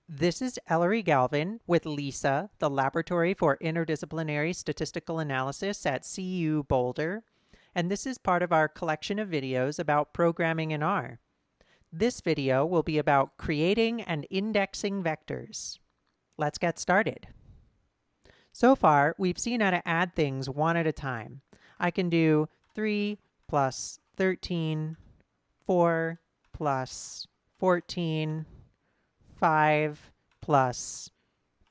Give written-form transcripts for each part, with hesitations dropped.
This is Ellery Galvin with LISA, the Laboratory for Interdisciplinary Statistical Analysis at CU Boulder, and this is part of our collection of videos about programming in R. This video will be about creating and indexing vectors. Let's get started. So far, we've seen how to add things one at a time. I can do 3 plus 13, 4 plus 14, 5 plus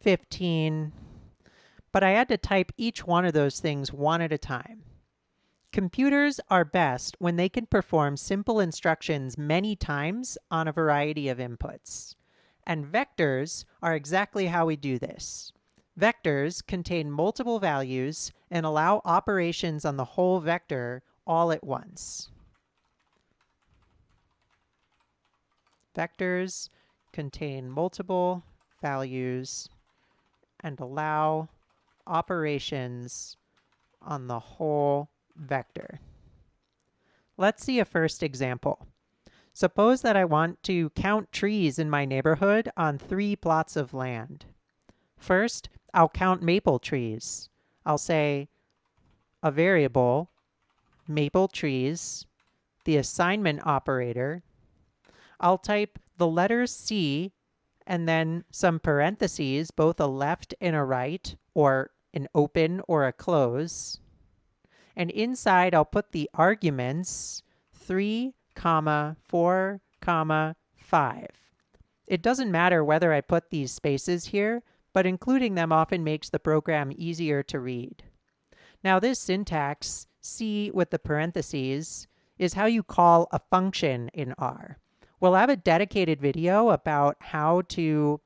15, but I had to type each one of those things one at a time. Computers are best when they can perform simple instructions many times on a variety of inputs. And vectors are exactly how we do this. Vectors contain multiple values and allow operations on the whole vector all at once. Vectors contain multiple values and allow operations on the whole vector. Let's see a first example. Suppose that I want to count trees in my neighborhood on 3 plots of land. First, I'll count maple trees. I'll say a variable, maple trees, the assignment operator. I'll type the letter C and then some parentheses, both a left and a right, or an open or a close. And inside, I'll put the arguments 3, 4, 5. It doesn't matter whether I put these spaces here, but including them often makes the program easier to read. Now, this syntax, C with the parentheses, is how you call a function in R. We'll have a dedicated video about how to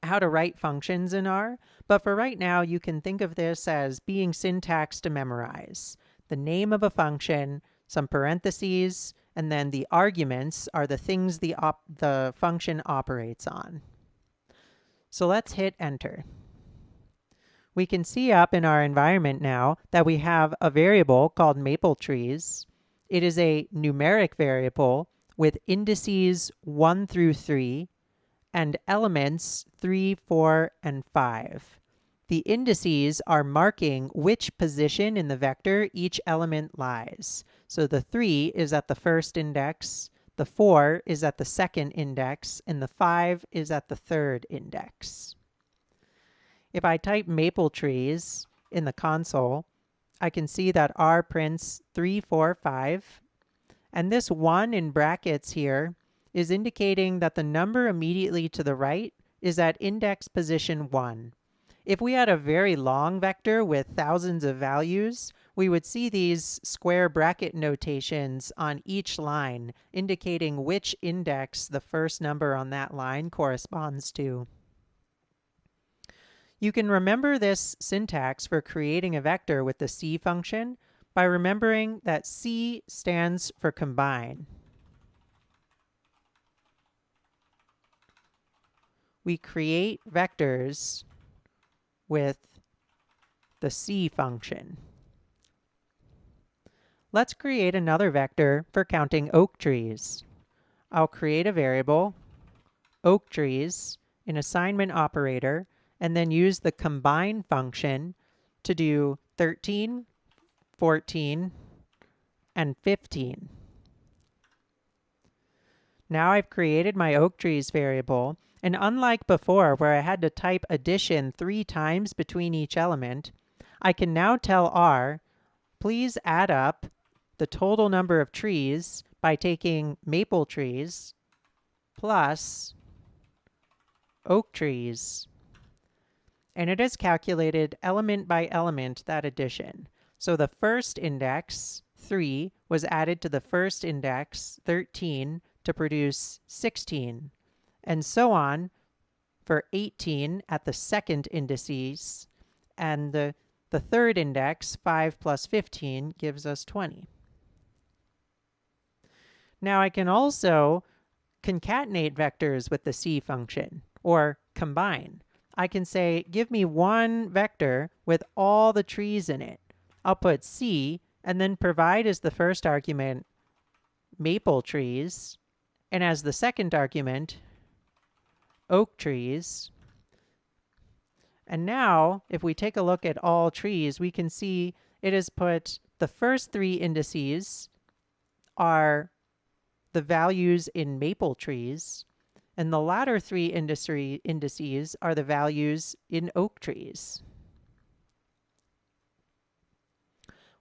write functions in R, but for right now, you can think of this as being syntax to memorize. The name of a function, some parentheses, and then the arguments are the things the function operates on. So let's hit enter. We can see up in our environment now that we have a variable called maple trees. It is a numeric variable with indices 1 through 3 and elements 3, 4, and 5. The indices are marking which position in the vector each element lies. So the 3 is at the first index, the 4 is at the second index, and the 5 is at the third index. If I type maple trees in the console, I can see that R prints 3, 4, 5. And this 1 in brackets here is indicating that the number immediately to the right is at index position 1. If we had a very long vector with thousands of values, we would see these square bracket notations on each line, indicating which index the first number on that line corresponds to. You can remember this syntax for creating a vector with the C function by remembering that C stands for combine. We create vectors with the C function. Let's create another vector for counting oak trees. I'll create a variable, oak trees, an assignment operator, and then use the combine function to do 13, 14, and 15. Now I've created my oak trees variable, and unlike before where I had to type addition 3 times between each element, I can now tell R, please add up the total number of trees by taking maple trees plus oak trees. And it has calculated element by element that addition. So the first index, 3, was added to the first index, 13, to produce 16, and so on for 18 at the second indices, and the third index, 5 plus 15, gives us 20. Now I can also concatenate vectors with the C function, or combine. I can say, give me one vector with all the trees in it. I'll put C and then provide as the first argument maple trees, and as the second argument, oak trees. And now, if we take a look at all trees, we can see it has put the first 3 indices are the values in maple trees, and the latter 3 indices are the values in oak trees.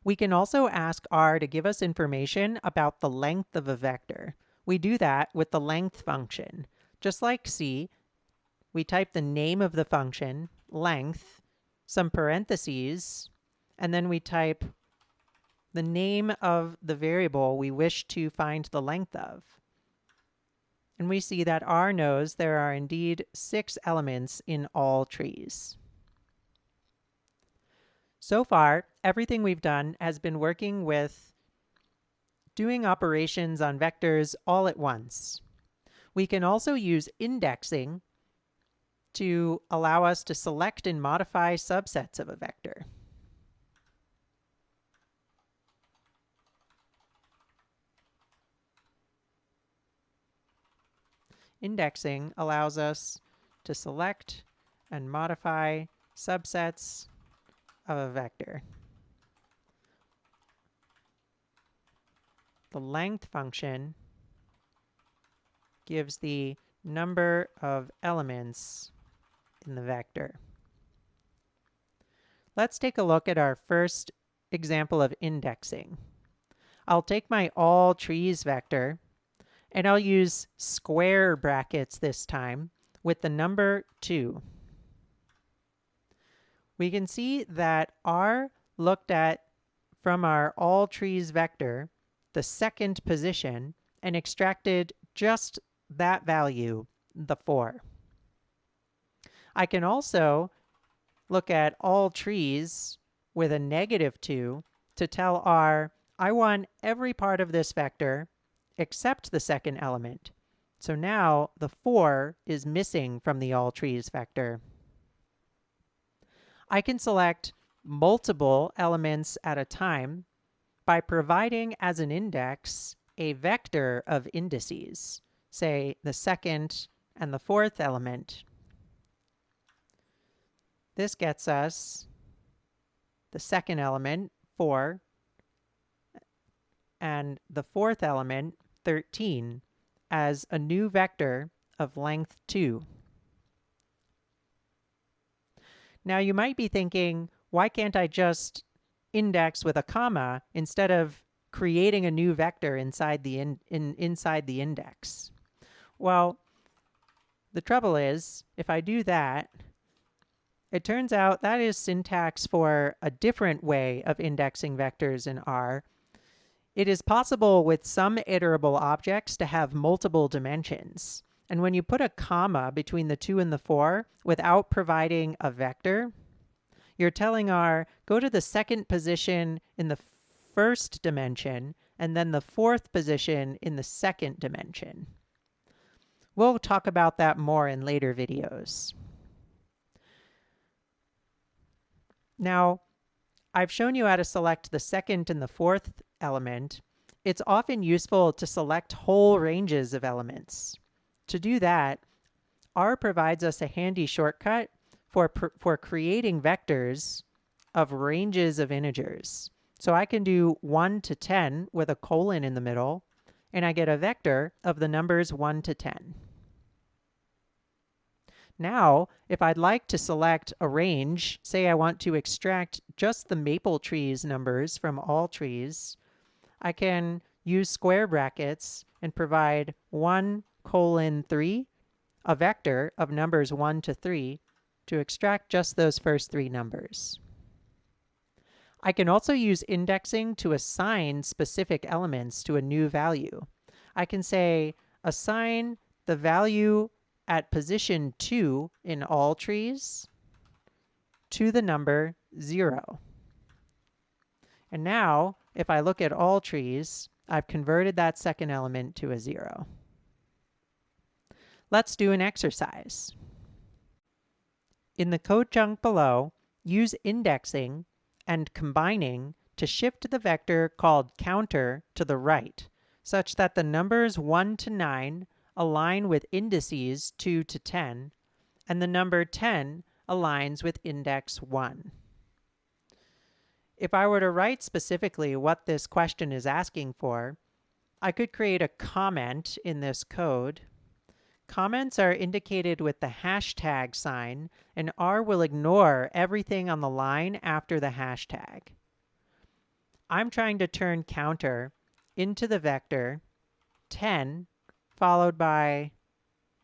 We can also ask R to give us information about the length of a vector. We do that with the length function. Just like C, we type the name of the function, length, some parentheses, and then we type the name of the variable we wish to find the length of. And we see that R knows there are indeed 6 elements in all trees. So far, everything we've done has been working with doing operations on vectors all at once. We can also use indexing to allow us to select and modify subsets of a vector. Indexing allows us to select and modify subsets of a vector. The length function gives the number of elements in the vector. Let's take a look at our first example of indexing. I'll take my all trees vector, and I'll use square brackets this time with the number 2. We can see that R looked at, from our all trees vector, the second position and extracted just that value, the 4. I can also look at all trees with a -2 to tell R, I want every part of this vector except the second element. So now the 4 is missing from the all trees vector. I can select multiple elements at a time by providing as an index a vector of indices, say the second and the 4th element. This gets us the second element, 4, and the 4th element, 13, as a new vector of length 2. Now you might be thinking, why can't I just index with a comma instead of creating a new vector inside the index? Well, the trouble is, if I do that, it turns out that is syntax for a different way of indexing vectors in R. It is possible with some iterable objects to have multiple dimensions. And when you put a comma between the 2 and the 4 without providing a vector, you're telling R, go to the second position in the first dimension and then the 4th position in the second dimension. We'll talk about that more in later videos. Now, I've shown you how to select the second and the 4th element. It's often useful to select whole ranges of elements. To do that, R provides us a handy shortcut for creating vectors of ranges of integers. So I can do 1 to 10 with a colon in the middle, and I get a vector of the numbers 1 to 10. Now, if I'd like to select a range, say I want to extract just the maple trees numbers from all trees, I can use square brackets and provide 1:3, a vector of numbers 1 to 3, to extract just those first 3 numbers. I can also use indexing to assign specific elements to a new value. I can say, assign the value at position 2 in all trees to the number 0. And now, if I look at all trees, I've converted that second element to a 0. Let's do an exercise. In the code chunk below, use indexing and combining to shift the vector called counter to the right, such that the numbers 1 to 9 align with indices 2 to 10, and the number 10 aligns with index 1. If I were to write specifically what this question is asking for, I could create a comment in this code. Comments are indicated with the hashtag sign, and R will ignore everything on the line after the hashtag. I'm trying to turn counter into the vector 10 followed by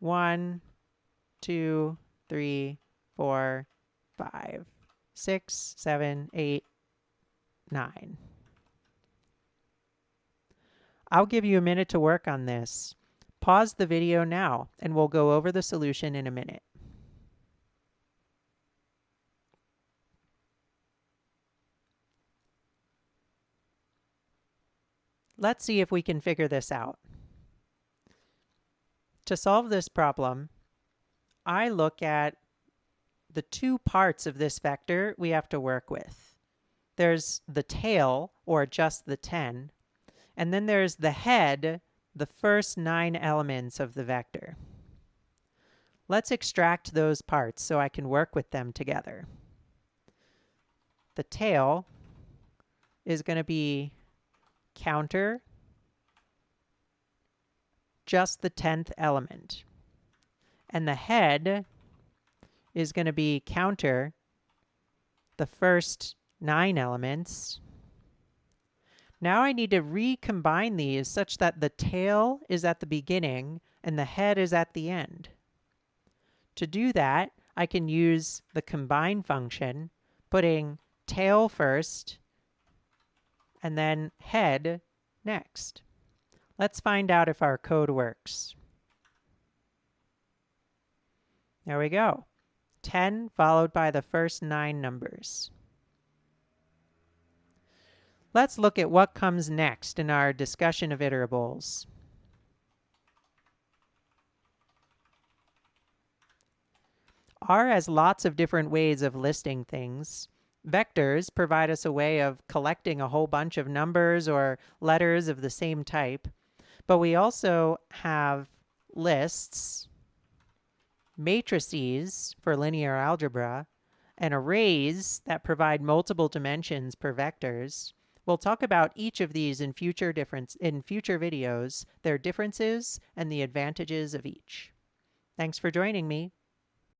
1, 2, 3, 4, 5, 6, 7, 8, 9. I'll give you a minute to work on this. Pause the video now, and we'll go over the solution in a minute. Let's see if we can figure this out. To solve this problem, I look at the two parts of this vector we have to work with. There's the tail, or just the 10, and then there's the head, the first 9 elements of the vector. Let's extract those parts so I can work with them together. The tail is going to be counter, just the 10th element. And the head is going to be counter, the first 9 elements. Now I need to recombine these such that the tail is at the beginning and the head is at the end. To do that, I can use the combine function, putting tail first and then head next. Let's find out if our code works. There we go. 10 followed by the first 9 numbers. Let's look at what comes next in our discussion of iterables. R has lots of different ways of listing things. Vectors provide us a way of collecting a whole bunch of numbers or letters of the same type. But we also have lists, matrices for linear algebra, and arrays that provide multiple dimensions per vectors. We'll talk about each of these in future videos, their differences and the advantages of each. Thanks for joining me.